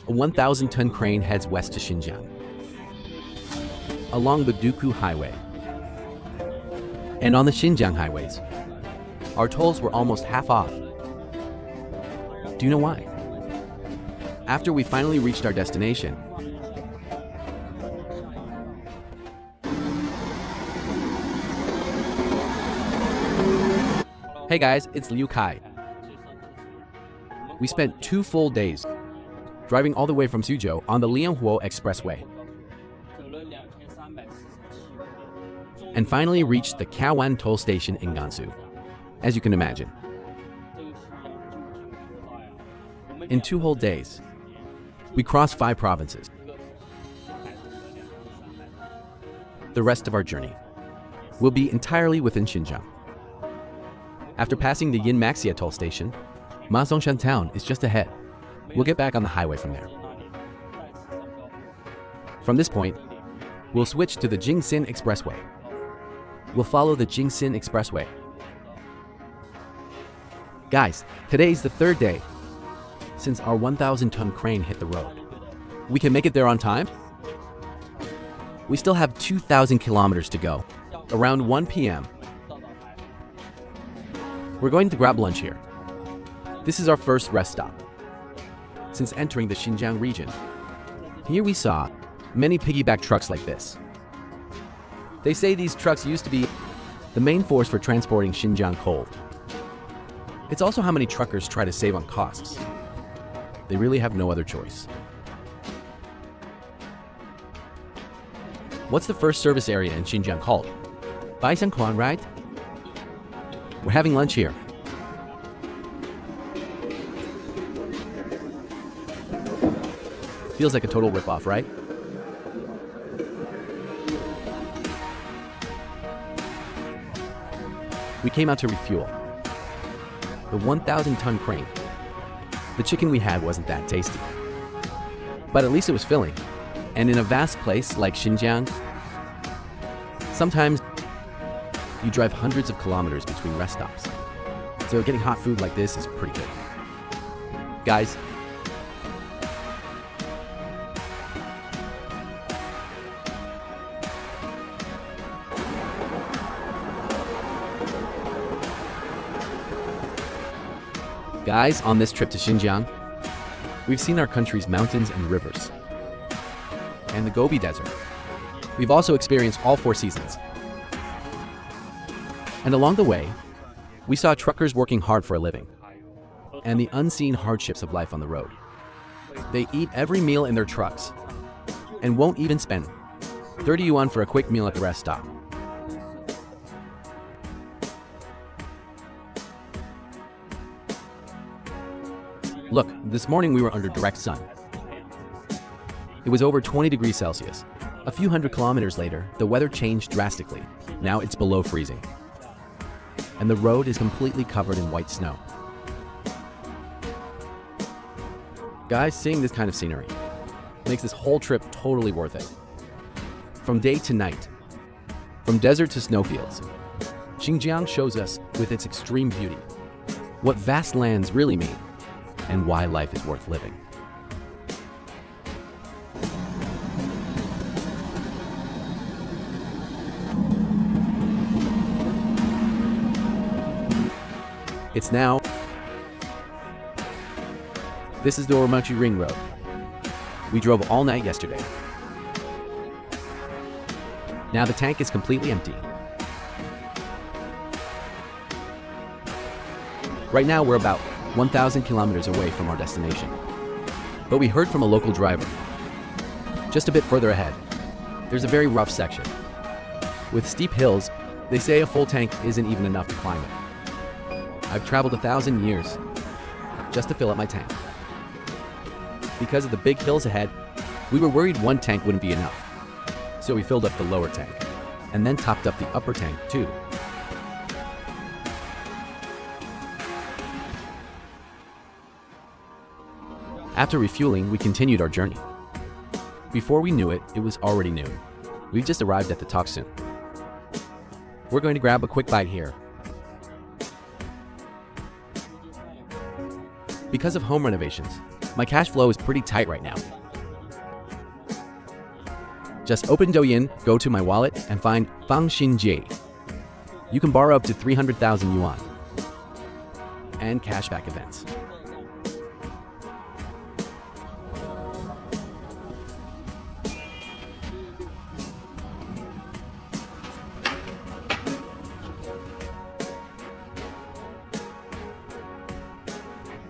a 1,000-ton crane heads west to Xinjiang, along the Duku Highway. And on the Xinjiang highways, our tolls were almost half off. Do you know why? After we finally reached our destination, hey guys, it's Liu Kai. We spent 2 full days driving all the way from Suzhou on the Lianhuo Expressway, and finally reached the Kawan toll station in Gansu, as you can imagine. In 2 whole days, we crossed 5 provinces. The rest of our journey will be entirely within Xinjiang. After passing the Yinmaxia toll station, Mazongshan town is just ahead. We'll get back on the highway from there. From this point, we'll switch to the Jingxin Expressway. We'll follow the Jingxin Expressway. Guys, today is the 3rd day since our 1,000-ton crane hit the road. We can make it there on time? We still have 2,000 kilometers to go. Around 1 p.m., we're going to grab lunch here. This is our first rest stop since entering the Xinjiang region. Here we saw many piggyback trucks like this. They say these trucks used to be the main force for transporting Xinjiang coal. It's also how many truckers try to save on costs. They really have no other choice. What's the first service area in Xinjiang called? Baishanquan, right? We're having lunch here. Feels like a total ripoff, right? We came out to refuel. The 1,000-ton crane. The chicken we had wasn't that tasty. But at least it was filling. And in a vast place like Xinjiang, sometimes you drive hundreds of kilometers between rest stops. So getting hot food like this is pretty good. Guys, on this trip to Xinjiang, we've seen our country's mountains and rivers, and the Gobi Desert. We've also experienced all 4 seasons. And along the way, we saw truckers working hard for a living, and the unseen hardships of life on the road. They eat every meal in their trucks, and won't even spend 30 yuan for a quick meal at the rest stop. Look, this morning we were under direct sun. It was over 20 degrees Celsius. A few hundred kilometers later, the weather changed drastically. Now it's below freezing. And the road is completely covered in white snow. Guys, seeing this kind of scenery makes this whole trip totally worth it. From day to night, from desert to snowfields, Xinjiang shows us, with its extreme beauty, what vast lands really mean and why life is worth living. It's now. This is the Urumqi Ring Road. We drove all night yesterday. Now the tank is completely empty. Right now we're about 1,000 kilometers away from our destination. But we heard from a local driver. Just a bit further ahead, there's a very rough section. With steep hills, they say a full tank isn't even enough to climb it. I've traveled 1,000 years just to fill up my tank. Because of the big hills ahead, we were worried one tank wouldn't be enough. So we filled up the lower tank, and then topped up the upper tank too. After refueling, we continued our journey. Before we knew it, it was already noon. We've just arrived at the Toksun. We're going to grab a quick bite here. Because of home renovations, My cash flow is pretty tight right now. Just open Douyin, go to my wallet, and find Fang Xinjie. You can borrow up to 300,000 yuan and cashback events.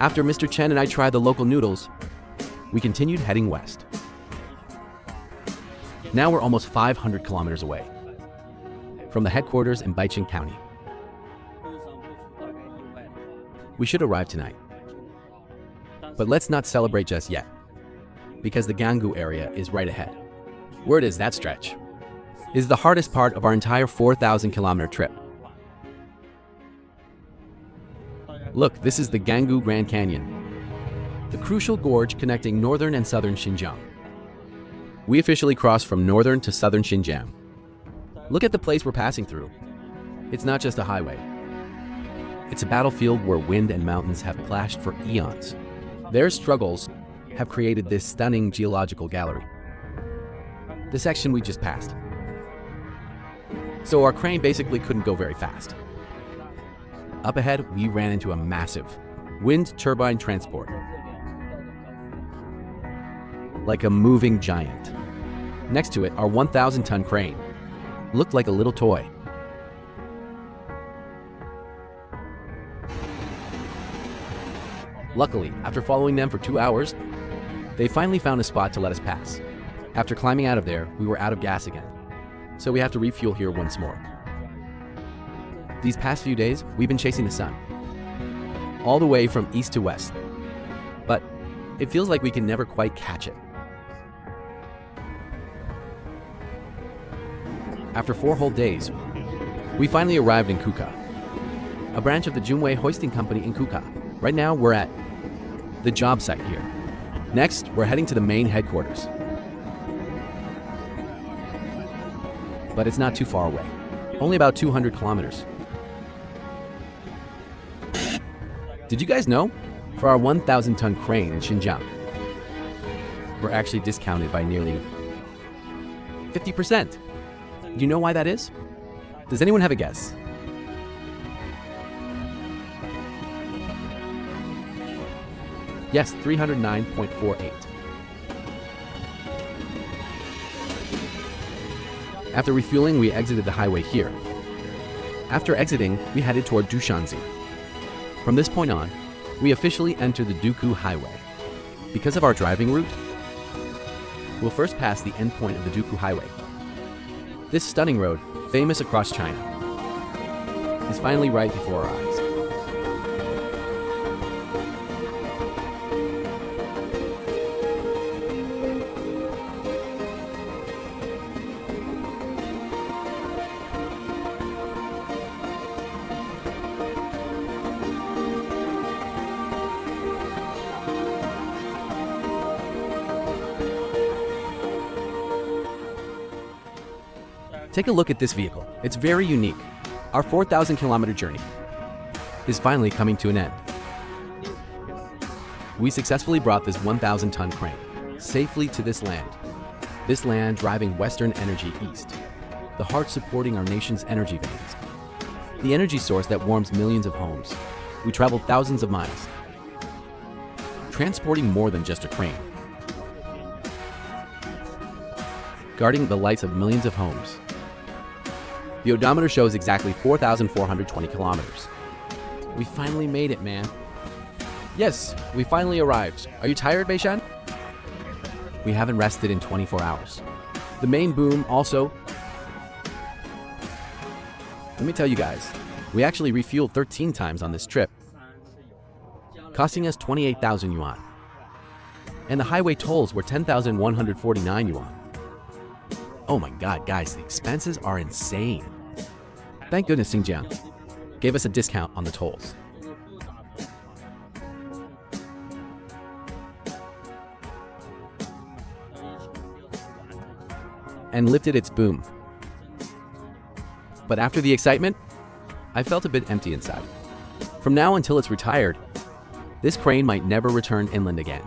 After Mr. Chen and I tried the local noodles, we continued heading west. Now we're almost 500 kilometers away from the headquarters in Baiqing County. We should arrive tonight. But let's not celebrate just yet, because the Gangu area is right ahead. Where does that stretch? Is the hardest part of our entire 4,000 kilometer trip. Look, this is the Gangu Grand Canyon, the crucial gorge connecting northern and southern Xinjiang. We officially crossed from northern to southern Xinjiang. Look at the place we're passing through. It's not just a highway. It's a battlefield where wind and mountains have clashed for eons. Their struggles have created this stunning geological gallery. The section we just passed. So our crane basically couldn't go very fast. Up ahead, we ran into a massive wind turbine transport. Like a moving giant. Next to it, our 1,000-ton crane looked like a little toy. Luckily, after following them for 2 hours, they finally found a spot to let us pass. After climbing out of there, we were out of gas again, so we have to refuel here once more. These past few days, we've been chasing the sun, all the way from east to west, but it feels like we can never quite catch it. After 4 whole days, we finally arrived in Kuka, a branch of the Junwei Hoisting Company in Kuka. Right now, we're at the job site here. Next, we're heading to the main headquarters. But it's not too far away, only about 200 kilometers. Did you guys know? For our 1,000-ton crane in Xinjiang, we're actually discounted by nearly 50%. Do you know why that is? Does anyone have a guess? Yes, 309.48. After refueling, we exited the highway here. After exiting, we headed toward Dushanzi. From this point on, we officially enter the Duku Highway. Because of our driving route, we'll first pass the endpoint of the Duku Highway. This stunning road, famous across China, is finally right before our eyes. Take a look at this vehicle. It's very unique. Our 4,000 kilometer journey is finally coming to an end. We successfully brought this 1,000-ton crane safely to this land driving Western energy east, the heart supporting our nation's energy veins, the energy source that warms millions of homes. We traveled thousands of miles, transporting more than just a crane, guarding the lights of millions of homes. The odometer shows exactly 4,420 kilometers. We finally made it, man. Yes, we finally arrived. Are you tired, Beishan? We haven't rested in 24 hours. The main boom also... Let me tell you guys, we actually refueled 13 times on this trip, costing us 28,000 yuan. And the highway tolls were 10,149 yuan. Oh my god, guys, the expenses are insane. Thank goodness Xinjiang gave us a discount on the tolls. And lifted its boom. But after the excitement, I felt a bit empty inside. From now until it's retired, this crane might never return inland again.